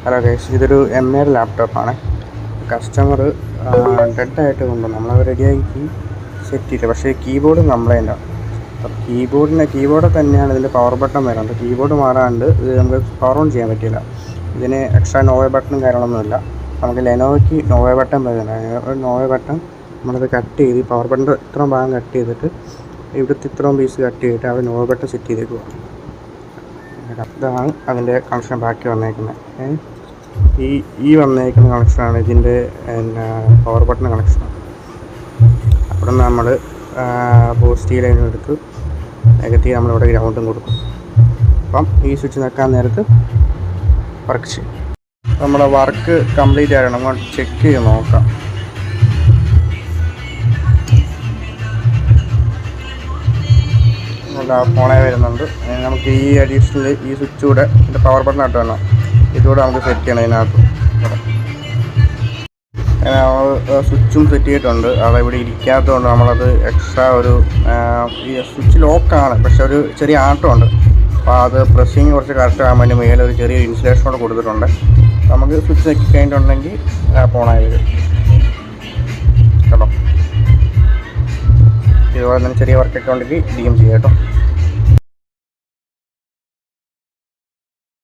Hello guys, ഇതൊരു MA ലാപ്ടോപ്പാണ്. Customer ഡെഡായിട്ട് കൊണ്ടുവന്നു. നമ്മളത് റെഡിയാക്കി സെറ്റ് ചെയ്യില്ല. പക്ഷേ കീബോർഡ് കംപ്ലൈൻറ്റാണ്. അപ്പം കീബോർഡ് തന്നെയാണ് ഇതിൻ്റെ പവർ ബട്ടൺ വരുന്നത്. കീബോർഡ് മാറാണ്ട് ഇത് നമുക്ക് പവർ ഓൺ ചെയ്യാൻ പറ്റില്ല. ഇതിന് എക്സ്ട്രാ നോവേ ബട്ടണും കാര്യങ്ങളൊന്നുമില്ല. നമുക്ക് ലെനോവോയ്ക്ക് നോവേ ബട്ടൺ വരുന്നത്. നോവേ ബട്ടൺ നമ്മളിത് കട്ട് ചെയ്ത് പവർ ബട്ടൺ ഇത്രയും ഭാഗം കട്ട് ചെയ്തിട്ട് ഇവിടുത്തെ ഇത്രയും പീസ് കട്ട് ചെയ്തിട്ട് അവർ നോവേ ബട്ടൺ സെറ്റ് ചെയ്തേക്കുക. ഇതാണ് അതിൻ്റെ കണക്ഷൻ ബാക്കി വന്നേക്കുന്നത്. ഈ വന്നേക്കുന്ന കണക്ഷനാണ് ഇതിൻ്റെ പവർ ബട്ടൺ കണക്ഷൻ. അവിടെ നമ്മൾ പോസിറ്റീവ് ലൈൻ എടുത്ത് നെഗറ്റീവ് നമ്മളിവിടെ ഗ്രൗണ്ടും കൊടുക്കും. അപ്പം ഈ സ്വിച്ച് നിൽക്കാൻ നേരത്ത് വർക്ക് ചെയ്യും. നമ്മുടെ വർക്ക് കംപ്ലീറ്റ് ആയിരുന്നു. നമുക്ക് ചെക്ക് ചെയ്ത് നോക്കാം. ഫോണേ വരുന്നുണ്ട്. നമുക്ക് ഈ അഡീഷണൽ ഈ സ്വിച്ച് കൂടെ ഇതിൻ്റെ പവർ ബട്ടൺ ആയിട്ട് വേണം ഇതുകൂടെ നമുക്ക് സെറ്റ് ചെയ്യണം. ഇതിനകത്ത് സ്വിച്ചും സെറ്റ് ചെയ്തിട്ടുണ്ട്. ഇവിടെ ഇരിക്കാത്തതുകൊണ്ട് നമ്മളത് എക്സ്ട്രാ ഒരു ഈ സ്വിച്ച് ലോക്കാണ്, പക്ഷെ ഒരു ചെറിയ ആട്ടമുണ്ട്. അപ്പോൾ അത് പ്രസ്സിങ് കുറച്ച് കറക്റ്റ് ആകാൻ വേണ്ടി മേലെ ഒരു ചെറിയ ഇൻസുലേഷൻ കൂടെ കൊടുത്തിട്ടുണ്ട്. നമുക്ക് സ്വിച്ച് നെക്കി കഴിഞ്ഞിട്ടുണ്ടെങ്കിൽ ഫോണായി വരും കേട്ടോ. ഇതുപോലെ തന്നെ ചെറിയ വർക്കൊക്കെ ഉണ്ടെങ്കിൽ DM ചെയ്യാം കേട്ടോ.